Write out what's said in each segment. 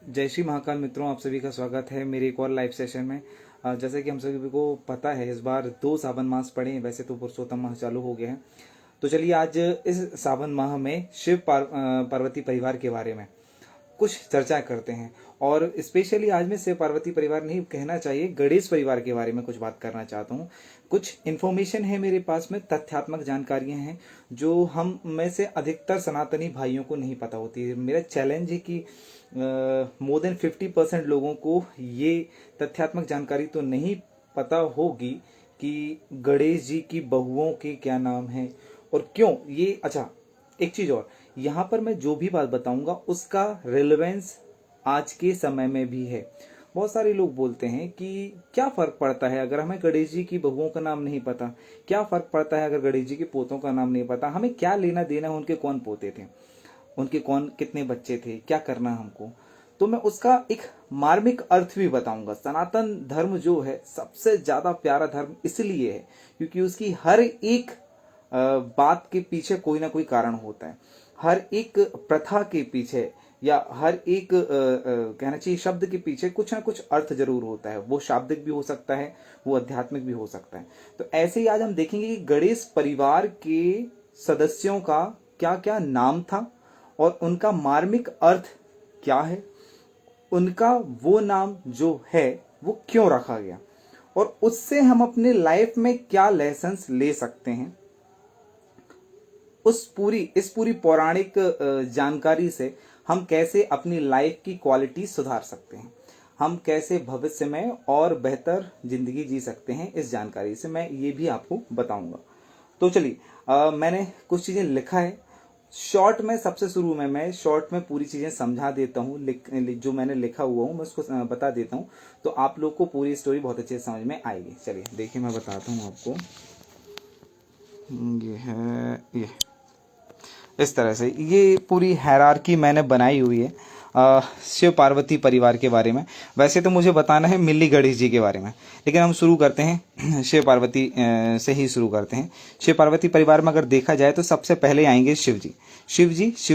जय श्री महाकाल मित्रों, आप सभी का स्वागत है मेरे एक और लाइव सेशन में। जैसे कि हम सभी को पता है, इस बार 2 सावन मास पड़े हैं। वैसे तो पुरुषोत्तम माह चालू हो गया है। तो चलिए आज इस सावन माह में शिव पार्वती परिवार के बारे में कुछ चर्चा करते हैं। और स्पेशली आज मैं शिव पार्वती परिवार नहीं कहना चाहिए, गणेश परिवार के बारे में कुछ बात करना चाहता हूँ। कुछ इन्फॉर्मेशन है मेरे पास में, तथ्यात्मक जानकारियां हैं जो हम में से अधिकतर सनातनी भाइयों को नहीं पता होती है। मेरा चैलेंज है कि मोर देन 50% लोगों को ये तथ्यात्मक जानकारी तो नहीं पता होगी कि गणेश जी की बहुओं के क्या नाम है और क्यों ये। अच्छा, एक चीज और, यहाँ पर मैं जो भी बात बताऊंगा उसका रिलेवेंस आज के समय में भी है। बहुत सारे लोग बोलते हैं कि क्या फर्क पड़ता है अगर हमें गणेश जी की बहुओं का नाम नहीं पता, क्या फर्क पड़ता है अगर गणेश जी के पोतों का नाम नहीं पता, हमें क्या लेना देना है, उनके कौन पोते थे, उनके कौन कितने बच्चे थे, क्या करना हमको। तो मैं उसका एक मार्मिक अर्थ भी बताऊंगा। सनातन धर्म जो है सबसे ज्यादा प्यारा धर्म इसलिए है क्योंकि उसकी हर एक बात के पीछे कोई ना कोई कारण होता है। हर एक प्रथा के पीछे या हर एक कहना चाहिए शब्द के पीछे कुछ ना कुछ अर्थ जरूर होता है। वो शाब्दिक भी हो सकता है, वो आध्यात्मिक भी हो सकता है। तो ऐसे ही आज हम देखेंगे कि गणेश परिवार के सदस्यों का क्या क्या नाम था और उनका मार्मिक अर्थ क्या है, उनका वो नाम जो है वो क्यों रखा गया और उससे हम अपने लाइफ में क्या लेसन्स ले सकते हैं। इस पूरी पौराणिक जानकारी से हम कैसे अपनी लाइफ की क्वालिटी सुधार सकते हैं, हम कैसे भविष्य में और बेहतर जिंदगी जी सकते हैं, इस जानकारी से मैं ये भी आपको बताऊंगा। तो चलिए, मैंने कुछ चीजें लिखा है शॉर्ट में। सबसे शुरू में मैं शॉर्ट में पूरी चीजें समझा देता हूँ, जो मैंने लिखा हुआ हूँ मैं उसको बता देता हूँ, तो आप लोग को पूरी स्टोरी बहुत अच्छे से समझ में आएगी। चलिए देखिए, मैं बताता हूँ आपको। ये है, ये इस तरह से ये पूरी हायरार्की मैंने बनाई हुई है शिव पार्वती परिवार के बारे में। वैसे तो मुझे बताना है मिल्ली गणेश जी के बारे में, लेकिन हम शुरू करते हैं शिव पार्वती से ही शुरू करते हैं। शिव पार्वती परिवार में अगर देखा जाए तो सबसे पहले आएंगे शिव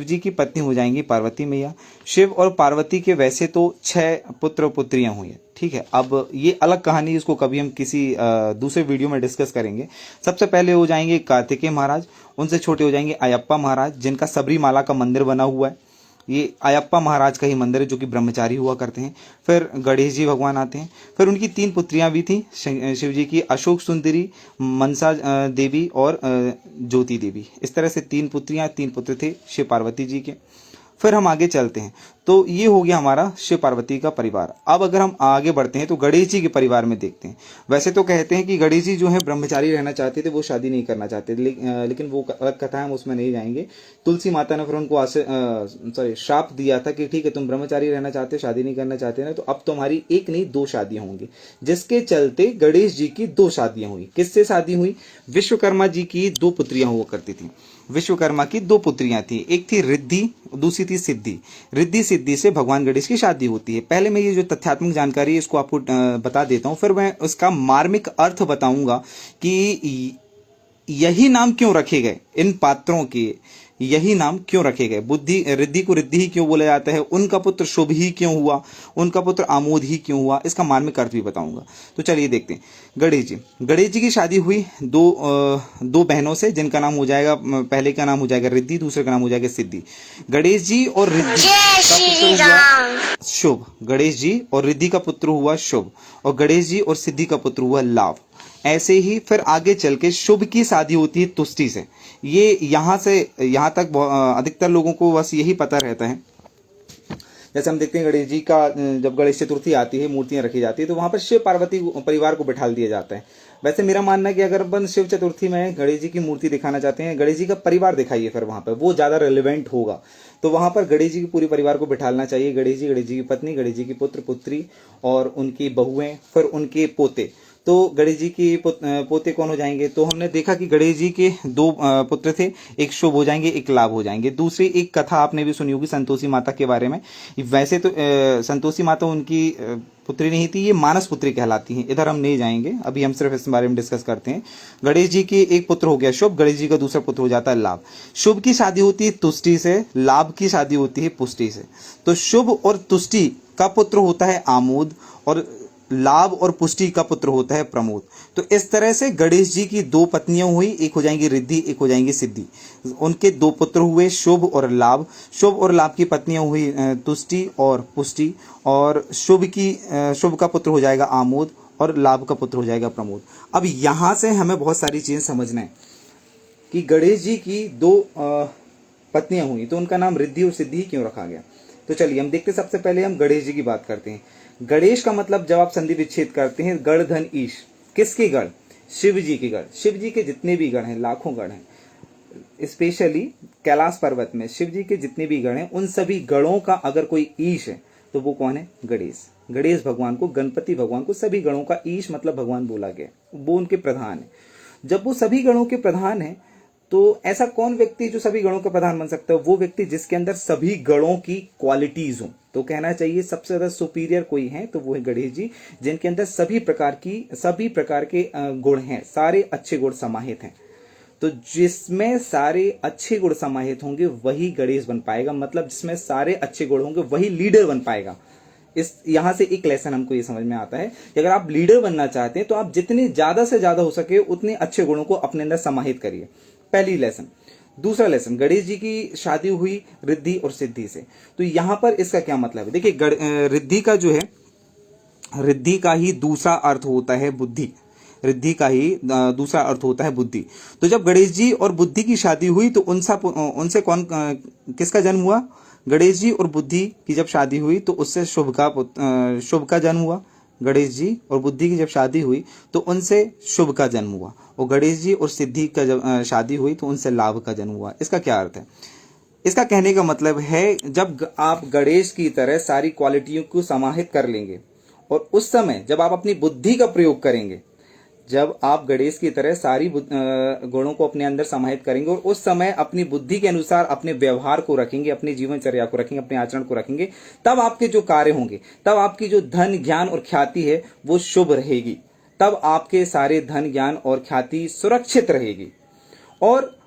जी की पत्नी हो जाएंगी पार्वती मैया। शिव और पार्वती के वैसे तो 6 पुत्र पुत्रियां हुई हैं, ठीक है। अब ये अलग कहानी, इसको कभी हम किसी दूसरे वीडियो में डिस्कस करेंगे। सबसे पहले हो जाएंगे कार्तिकेय महाराज, उनसे छोटे हो जाएंगे अयप्पा महाराज, जिनका सबरीमाला का मंदिर बना हुआ है। ये अयप्पा महाराज का ही मंदिर है जो कि ब्रह्मचारी हुआ करते हैं। फिर गणेश जी भगवान आते हैं। फिर उनकी 3 पुत्रियां भी थी शिव जी की, अशोक सुंदरी, मनसा देवी और ज्योति देवी। इस तरह से 3 पुत्रियां 3 पुत्र थे शिव पार्वती जी के। फिर हम आगे चलते हैं, तो ये हो गया हमारा शिव पार्वती का परिवार। अब अगर हम आगे बढ़ते हैं तो गणेश जी के परिवार में देखते हैं। वैसे तो कहते हैं कि गणेश जी जो है ब्रह्मचारी रहना चाहते थे, वो शादी नहीं करना चाहते थे, लेकिन वो अलग कथा है, हम उसमें नहीं जाएंगे। तुलसी माता ने फिर उनको श्राप दिया था कि ठीक है, तुम ब्रह्मचारी रहना चाहते हो, शादी नहीं करना चाहते ना, तो अब तुम्हारी एक नहीं 2 शादियां होंगी। जिसके चलते गणेश जी की 2 शादियां हुई। किससे शादी हुई? विश्वकर्मा जी की 2 पुत्रियां हुआ करती थी। विश्वकर्मा की 2 पुत्रियां थी, एक थी रिद्धि, दूसरी थी सिद्धि। रिद्धि सिद्धि से भगवान गणेश की शादी होती है। पहले मैं ये जो तथ्यात्मक जानकारी है इसको आपको बता देता हूं, फिर मैं उसका मार्मिक अर्थ बताऊंगा कि यही नाम क्यों रखे गए, इन पात्रों के यही नाम क्यों रखे गए। बुद्धि रिद्धि को रिद्धि ही क्यों बोला जाता है, उनका पुत्र शुभ ही क्यों हुआ, उनका पुत्र आमोद ही क्यों हुआ, इसका मार्मिक अर्थ भी बताऊंगा। तो चलिए देखते हैं। गणेश जी की शादी हुई दो बहनों से, जिनका नाम हो जाएगा, पहले का नाम हो जाएगा रिद्धि, दूसरे का नाम हो जाएगा सिद्धि। गणेश जी और रिद्धि का पुत्र हुआ शुभ। गणेश जी और रिद्धि का पुत्र हुआ शुभ, और गणेश जी और सिद्धि का पुत्र हुआ लाभ। ऐसे ही फिर आगे चल के शुभ की शादी होती है तुष्टि से। ये यहां से यहां तक अधिकतर लोगों को बस यही पता रहता है। जैसे हम देखते हैं गणेश जी का जब गणेश चतुर्थी आती है, मूर्तियां रखी जाती है, तो वहां पर शिव पार्वती परिवार को बिठा दिया जाता है। वैसे मेरा मानना है कि अगर अपन शिव चतुर्थी में गणेश जी की मूर्ति दिखाना चाहते हैं, गणेश जी का परिवार दिखाइए, फिर वहां पर वो ज्यादा रिलेवेंट होगा। तो वहां पर गणेश जी की पूरी परिवार को बिठाना चाहिए। गणेश जी की पत्नी, गणेश जी की पुत्र पुत्री और उनकी बहुएं, फिर उनके पोते। तो गणेश जी के पोते कौन हो जाएंगे? तो हमने देखा कि गणेश जी के दो पुत्र थे, एक शुभ हो जाएंगे, एक लाभ हो जाएंगे। दूसरी एक कथा आपने भी सुनी होगी संतोषी माता के बारे में। वैसे तो संतोषी माता उनकी पुत्री नहीं थी, ये मानस पुत्री कहलाती हैं। इधर हम नहीं जाएंगे, अभी हम सिर्फ इस बारे में डिस्कस करते हैं। गणेश जी के एक पुत्र हो गया शुभ, गणेश जी का दूसरा पुत्र हो जाता है लाभ। शुभ की शादी होती है तुष्टि से, लाभ की शादी होती है पुष्टि से। तो शुभ और तुष्टि का पुत्र होता है आमोद, और लाभ और पुष्टि का पुत्र होता है प्रमोद। तो इस तरह से गणेश जी की दो पत्नियां हुई, एक हो जाएंगी रिद्धि, एक हो जाएंगी सिद्धि। उनके दो पुत्र हुए शुभ और लाभ। शुभ और लाभ की पत्नियां हुई तुष्टि और पुष्टि, और शुभ का पुत्र हो जाएगा आमोद और लाभ का पुत्र हो जाएगा प्रमोद। अब यहां से हमें बहुत सारी चीजें समझना है कि गणेश जी की दो पत्नियां हुई तो उनका नाम रिद्धि और सिद्धि क्यों रखा गया। तो चलिए हम देखते, सबसे पहले हम गणेश जी की बात करते हैं। गणेश का मतलब जब आप संधि विच्छेद करते हैं, गण धन ईश, किसके गण? शिव जी के गण। शिव जी के जितने भी गण हैं, लाखों गण हैं, स्पेशली कैलाश पर्वत में शिव जी के जितने भी गण हैं, उन सभी गणों का अगर कोई ईश है तो वो कौन है? गणेश। गणेश भगवान को, गणपति भगवान को सभी गणों का ईश मतलब भगवान बोला गया, वो उनके प्रधान है। जब वो सभी गणों के प्रधान है तो ऐसा कौन व्यक्ति जो सभी गणों का प्रधान बन सकता है? वो व्यक्ति जिसके अंदर सभी गणों की क्वालिटीज हो। तो कहना चाहिए सबसे ज्यादा सुपीरियर कोई है तो वो है गणेश जी, जिनके अंदर सभी प्रकार के गुण हैं, सारे अच्छे गुण समाहित हैं। तो जिसमें सारे अच्छे गुण समाहित होंगे वही गणेश बन पाएगा, मतलब जिसमें सारे अच्छे गुण होंगे वही लीडर बन पाएगा। इस यहां से एक लेसन हमको ये समझ में आता है कि अगर आप लीडर बनना चाहते हैं तो आप जितने ज्यादा से ज्यादा हो सके उतने अच्छे गुणों को अपने अंदर समाहित करिए। पहली लेसन। दूसरा लेसन, गणेश जी की शादी हुई रिद्धि और सिद्धि से। तो यहां पर इसका क्या मतलब है? देखिए, रिद्धि का जो है, रिद्धि का ही दूसरा अर्थ होता है बुद्धि। रिद्धि का ही दूसरा अर्थ होता है बुद्धि। तो जब गणेश जी और बुद्धि की शादी हुई तो उनसे कौन किसका जन्म हुआ? गणेश जी और बुद्धि की जब शादी हुई तो उससे शुभ का जन्म हुआ। गणेश जी और बुद्धि की जब शादी हुई तो उनसे शुभ का जन्म हुआ, और गणेश जी और सिद्धि का जब शादी हुई तो उनसे लाभ का जन्म हुआ। इसका क्या अर्थ है? इसका कहने का मतलब है जब आप गणेश की तरह सारी क्वालिटियों को समाहित कर लेंगे और उस समय जब आप अपनी बुद्धि का प्रयोग करेंगे, जब आप गणेश की तरह सारी गुणों को अपने अंदर समाहित करेंगे और उस समय अपनी बुद्धि के अनुसार अपने व्यवहार को रखेंगे, अपनी जीवनचर्या को रखेंगे, अपने आचरण को रखेंगे, तब आपके जो कार्य होंगे, तब आपकी जो धन ज्ञान और ख्याति है वो शुभ रहेगी। तब आपके सारे धन ज्ञान और ख्याति सुरक्षित रहेगी। और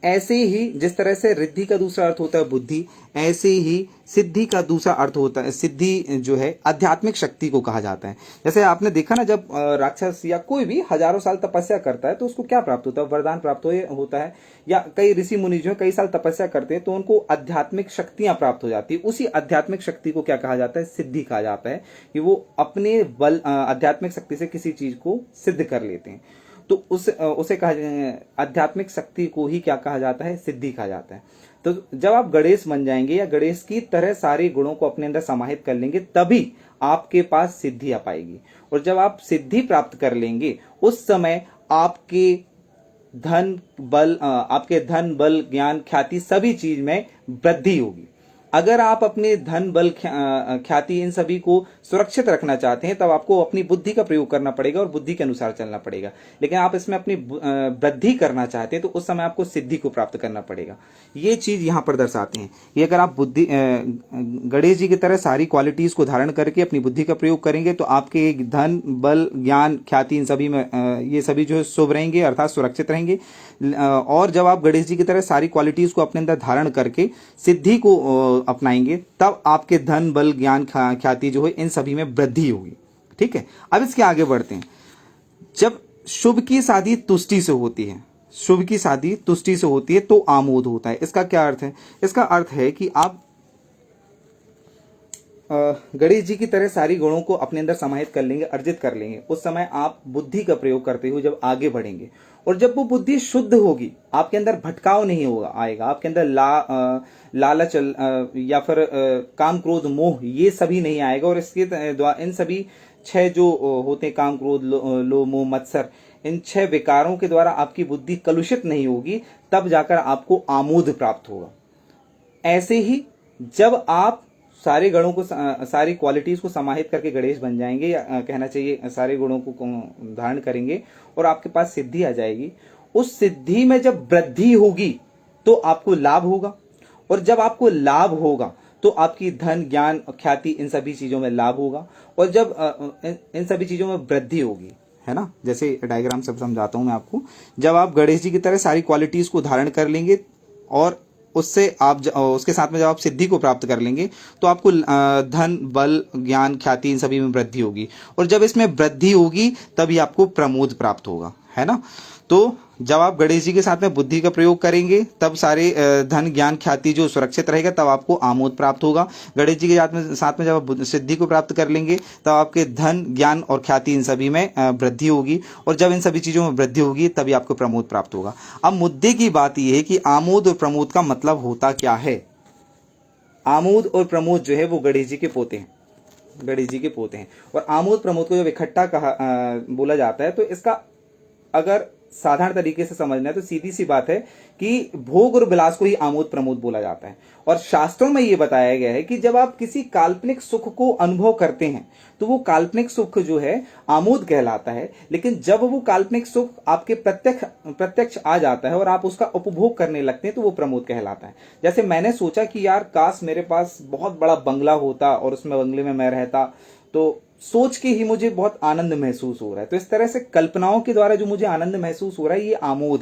ऐसे ही जिस तरह से रिद्धि का दूसरा अर्थ होता है बुद्धि, ऐसे ही सिद्धि का दूसरा अर्थ होता है, सिद्धि जो है आध्यात्मिक शक्ति को कहा जाता है। जैसे आपने देखा ना, जब राक्षस या कोई भी हजारों साल तपस्या करता है तो उसको क्या प्राप्त होता है? वरदान प्राप्त होता है। या कई ऋषि मुनि जो कई साल तपस्या करते हैं तो उनको आध्यात्मिक शक्तियां प्राप्त हो जाती है। उसी आध्यात्मिक शक्ति को क्या कहा जाता है? सिद्धि कहा जाता है, कि वो अपने बल आध्यात्मिक शक्ति से किसी चीज को सिद्ध कर लेते हैं। तो उसे कहा, आध्यात्मिक शक्ति को ही क्या कहा जाता है? सिद्धि कहा जाता है। तो जब आप गणेश बन जाएंगे या गणेश की तरह सारे गुणों को अपने अंदर समाहित कर लेंगे तभी आपके पास सिद्धि आ पाएगी। और जब आप सिद्धि प्राप्त कर लेंगे उस समय आपके धन बल ज्ञान ख्याति सभी चीज में वृद्धि होगी। अगर आप अपने धन बल ख्याति इन सभी को सुरक्षित रखना चाहते हैं तब आपको अपनी बुद्धि का प्रयोग करना पड़ेगा और बुद्धि के अनुसार चलना पड़ेगा। लेकिन आप इसमें अपनी वृद्धि करना चाहते हैं तो उस समय आपको सिद्धि को प्राप्त करना पड़ेगा। ये चीज यहां पर दर्शाते हैं कि अगर आप गणेश जी की तरह सारी क्वालिटीज को धारण करके अपनी बुद्धि का प्रयोग करेंगे तो आपके धन बल ज्ञान ख्याति इन सभी में ये सभी जो है शुभ रहेंगे, अर्थात सुरक्षित रहेंगे। और जब आप गणेश जी की तरह सारी क्वालिटीज को अपने अंदर धारण करके सिद्धि को अपनाएंगे तब आपके धन बल ज्ञान ख्याति जो है इन सभी में वृद्धि होगी। ठीक है, अब इसके आगे बढ़ते हैं। जब शुभ की शादी तुष्टि से होती है, शुभ की शादी तुष्टि से होती है तो आमोद होता है। इसका क्या अर्थ है? इसका अर्थ है कि आप गणेश जी की तरह सारी गुणों को अपने अंदर समाहित कर लेंगे, अर्जित कर लेंगे। उस समय आप बुद्धि का प्रयोग करते हुए जब आगे बढ़ेंगे और जब वो बुद्धि शुद्ध होगी, आपके अंदर भटकाव नहीं होगा आएगा, आपके अंदर लालच या फिर काम क्रोध मोह ये सभी नहीं आएगा। और इसके द्वारा इन सभी 6 जो होते हैं, काम क्रोध लोभ मोह मत्सर, इन 6 विकारों के द्वारा आपकी बुद्धि कलुषित नहीं होगी, तब जाकर आपको आमोद प्राप्त होगा। ऐसे ही जब आप सारे गणों को सारी क्वालिटीज को समाहित करके गणेश बन जाएंगे, या कहना चाहिए सारे गुणों को धारण करेंगे और आपके पास सिद्धि आ जाएगी। उस सिद्धि में जब वृद्धि होगी तो आपको लाभ होगा, और जब आपको लाभ होगा तो आपकी धन ज्ञान ख्याति इन सभी चीजों में लाभ होगा, और जब इन सभी चीजों में वृद्धि होगी, है ना। जैसे डायग्राम सब समझाता हूं मैं आपको। जब आप गणेश जी की तरह सारी क्वालिटीज को धारण कर लेंगे और उससे आप उसके साथ में जब आप सिद्धि को प्राप्त कर लेंगे तो आपको धन बल ज्ञान ख्याति इन सभी में वृद्धि होगी, और जब इसमें वृद्धि होगी तभी आपको प्रमोद प्राप्त होगा, है ना। तो जब आप गणेश जी के साथ में बुद्धि का प्रयोग करेंगे तब सारे धन ज्ञान ख्याति जो सुरक्षित रहेगा, तब आपको आमोद प्राप्त होगा। गणेश जी के साथ में जब आप सिद्धि को प्राप्त कर लेंगे तब आपके धन ज्ञान और ख्याति इन सभी में वृद्धि होगी, और जब इन सभी चीजों में वृद्धि होगी तभी आपको प्रमोद प्राप्त होगा। अब मुद्दे की बात यह है कि आमोद और प्रमोद का मतलब होता क्या है। आमोद और प्रमोद जो है वो गणेश जी के पोते हैं, गणेश जी के पोते हैं। और आमोद प्रमोद को जब इकट्ठा बोला जाता है तो इसका अगर साधारण तरीके से समझना है तो सीधी सी बात है कि भोग और विलास को ही आमोद प्रमोद बोला जाता है। और शास्त्रों में यह बताया गया है कि जब आप किसी काल्पनिक सुख को अनुभव करते हैं तो वो काल्पनिक सुख जो है आमोद कहलाता है, लेकिन जब वो काल्पनिक सुख आपके प्रत्यक्ष आ जाता है और आप उसका उपभोग करने लगते हैं तो वो प्रमोद कहलाता है। जैसे मैंने सोचा कि यार काश मेरे पास बहुत बड़ा बंगला होता और उसमें बंगले में मैं रहता, तो सोच के ही मुझे बहुत आनंद महसूस हो रहा है। तो इस तरह से कल्पनाओं के द्वारा जो मुझे आनंद महसूस हो रहा है ये आमोद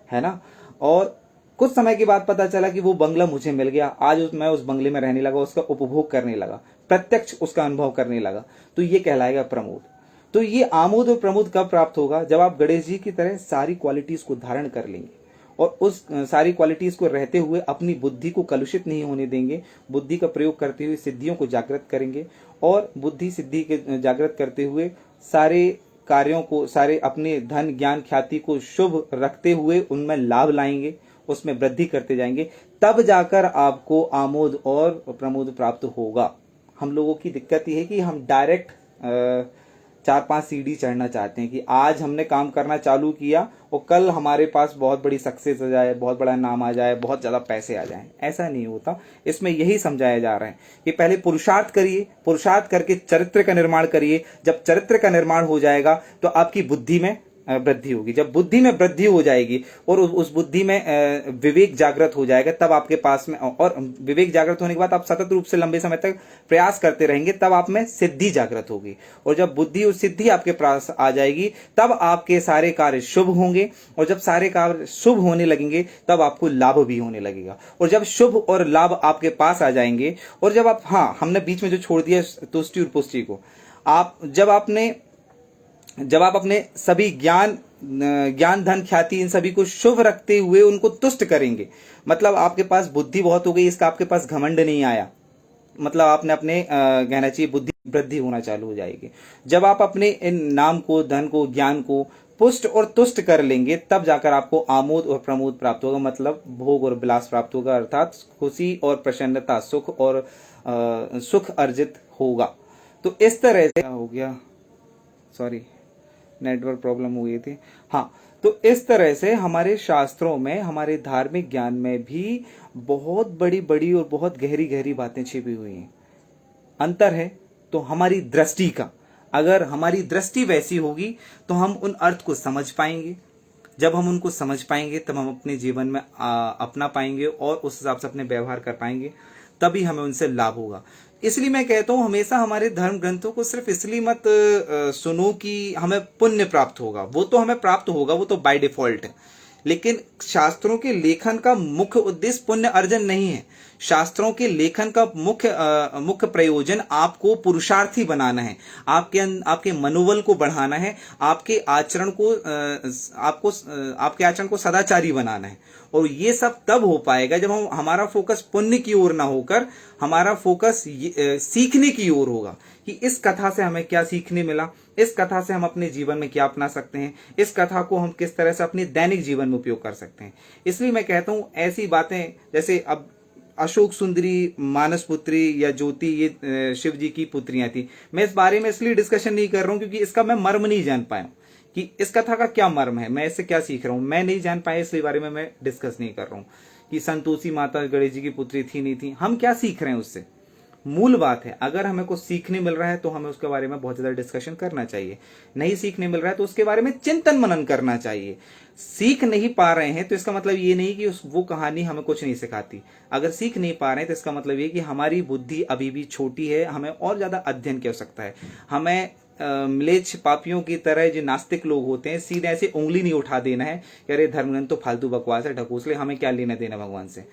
है ना। और कुछ समय के बाद पता चला कि वो बंगला मुझे मिल गया, आज मैं उस बंगले में रहने लगा, उसका उपभोग करने लगा, प्रत्यक्ष उसका अनुभव करने लगा, तो ये कहलाएगा प्रमोद। तो ये आमोद और प्रमोद कब प्राप्त होगा, जब आप गणेश जी की तरह सारी क्वालिटीज को धारण कर लेंगे और उस सारी क्वालिटीज को रहते हुए अपनी बुद्धि को कलुषित नहीं होने देंगे, बुद्धि का प्रयोग करते हुए सिद्धियों को जागृत करेंगे, और बुद्धि सिद्धि के जागृत करते हुए सारे कार्यों को, सारे अपने धन ज्ञान ख्याति को शुभ रखते हुए उनमें लाभ लाएंगे, उसमें वृद्धि करते जाएंगे, तब जाकर आपको आमोद और प्रमोद प्राप्त होगा। हम लोगों की दिक्कत यह है कि हम डायरेक्ट 4-5 सीढ़ी चढ़ना चाहते हैं कि आज हमने काम करना चालू किया और कल हमारे पास बहुत बड़ी सक्सेस आ जाए, बहुत बड़ा नाम आ जाए, बहुत ज्यादा पैसे आ जाएं। ऐसा नहीं होता। इसमें यही समझाया जा रहा है कि पहले पुरुषार्थ करिए, पुरुषार्थ करके चरित्र का निर्माण करिए। जब चरित्र का निर्माण हो जाएगा तो आपकी बुद्धि में वृद्धि होगी। जब बुद्धि में वृद्धि हो जाएगी और उस बुद्धि में विवेक जागृत हो जाएगा, तब आपके पास में, और विवेक जागृत होने के बाद आप सतत रूप से लंबे समय तक प्रयास करते रहेंगे, तब आप में सिद्धि जागृत होगी। और जब बुद्धि और सिद्धि आपके पास आ जाएगी तब आपके सारे कार्य शुभ होंगे, और जब सारे कार्य शुभ होने लगेंगे तब आपको लाभ भी होने लगेगा। और जब शुभ और लाभ आपके पास आ जाएंगे, और जब आप, हाँ हमने बीच में जो छोड़ दिया तुष्टि और पुष्टि को, जब आप अपने सभी ज्ञान धन ख्याति इन सभी को शुभ रखते हुए उनको तुष्ट करेंगे, मतलब आपके पास बुद्धि बहुत हो गई, इसका आपके पास घमंड नहीं आया, मतलब आपने अपने कहना चाहिए बुद्धि वृद्धि होना चालू हो जाएगी। जब आप अपने इन नाम को, धन को, ज्ञान को पुष्ट और तुष्ट कर लेंगे, तब जाकर आपको आमोद और प्रमोद प्राप्त होगा, मतलब भोग और विलास प्राप्त होगा, अर्थात खुशी और प्रसन्नता, सुख और सुख अर्जित होगा। तो इस तरह से हो गया, सॉरी नेटवर्क प्रॉब्लम हो गई थी। हाँ, तो इस तरह से हमारे शास्त्रों में, हमारे धार्मिक ज्ञान में भी बहुत बड़ी बड़ी और बहुत गहरी गहरी बातें छिपी हुई हैं। अंतर है तो हमारी दृष्टि का। अगर हमारी दृष्टि वैसी होगी तो हम उन अर्थ को समझ पाएंगे। जब हम उनको समझ पाएंगे तब हम अपने जीवन में अपना पाएंगे और उस हिसाब से अपने व्यवहार कर पाएंगे, तभी हमें उनसे लाभ होगा। इसलिए मैं कहता हूं हमेशा हमारे धर्म ग्रंथों को सिर्फ इसलिए मत सुनो कि हमें पुण्य प्राप्त होगा। वो तो हमें प्राप्त होगा, वो तो बाय डिफॉल्ट है, लेकिन शास्त्रों के लेखन का मुख्य उद्देश्य पुण्य अर्जन नहीं है। शास्त्रों के लेखन का मुख्य प्रयोजन आपको पुरुषार्थी बनाना है, आपके मनोबल को बढ़ाना है, आपके आचरण को सदाचारी बनाना है। और ये सब तब हो पाएगा जब हमारा फोकस पुण्य की ओर ना होकर हमारा फोकस सीखने की ओर होगा कि इस कथा से हमें क्या सीखने मिला, इस कथा से हम अपने जीवन में क्या अपना सकते हैं, इस कथा को हम किस तरह से अपने दैनिक जीवन में उपयोग कर सकते हैं। इसलिए मैं कहता हूं ऐसी बातें, जैसे अब अशोक सुंदरी, मानस पुत्री या ज्योति, ये शिव जी की पुत्रियां थी। मैं इस बारे में इसलिए डिस्कशन नहीं कर रहा हूं क्योंकि इसका मैं मर्म नहीं जान पाया कि इस कथा का क्या मर्म है, मैं इससे क्या सीख रहा हूं, मैं नहीं जान पाया, इसलिए बारे में मैं डिस्कस नहीं कर रहा हूं कि संतोषी माता गणेश जी की पुत्री थी नहीं थी, हम क्या सीख रहे हैं उससे। मूल बात है, अगर हमें कुछ सीखने मिल रहा है तो हमें उसके बारे में बहुत ज्यादा डिस्कशन करना चाहिए, नहीं सीखने मिल रहा है तो उसके बारे में चिंतन मनन करना चाहिए। सीख नहीं पा रहे हैं तो इसका मतलब ये नहीं कि वो कहानी हमें कुछ नहीं सिखाती। अगर सीख नहीं पा रहे हैं तो इसका मतलब ये कि हमारी बुद्धि अभी भी छोटी है, हमें और ज्यादा अध्ययन की आवश्यकता है। हमें म्लेच्छ पापियों की तरह जो नास्तिक लोग होते हैं सीधे ऐसे उंगली नहीं उठा देना है कि अरे धर्मग्रंथ तो फालतू बकवास है, ढकोसले, हमें क्या लेना देना भगवान से।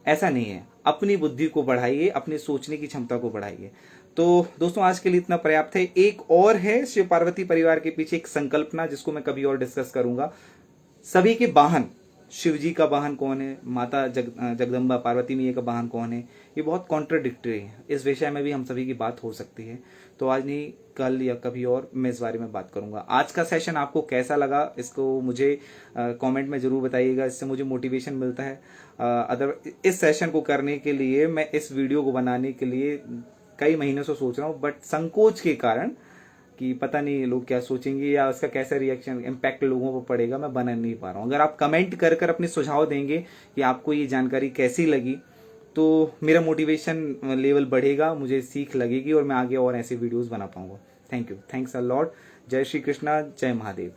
ऐसा नहीं है। अपनी बुद्धि को बढ़ाइए, अपनी सोचने की क्षमता को बढ़ाइए। तो दोस्तों आज के लिए इतना पर्याप्त है। एक और है शिव पार्वती परिवार के पीछे एक संकल्पना, जिसको मैं कभी और डिस्कस करूंगा। सभी के वाहन, शिव जी का वाहन कौन है, माता जगदम्बा पार्वती मैया का वाहन कौन है, ये बहुत कॉन्ट्रडिक्टरी है। इस विषय में भी हम सभी की बात हो सकती है। तो आज नहीं, कल या कभी और मैं इस बारे में बात करूंगा। आज का सेशन आपको कैसा लगा इसको मुझे कमेंट में जरूर बताइएगा, इससे मुझे मोटिवेशन मिलता है। अदर इस सेशन को करने के लिए, मैं इस वीडियो को बनाने के लिए कई महीनों से सोच रहा हूँ, बट संकोच के कारण कि पता नहीं लोग क्या सोचेंगे या उसका कैसा रिएक्शन इम्पैक्ट लोगों पर पड़ेगा, मैं बना नहीं पा रहा हूँ। अगर आप कमेंट कर कर अपने सुझाव देंगे कि आपको ये जानकारी कैसी लगी तो मेरा मोटिवेशन लेवल बढ़ेगा, मुझे सीख लगेगी और मैं आगे और ऐसे वीडियोस बना पाऊंगा। Thank you, thanks a lot. जय श्री कृष्णा, जय महादेव।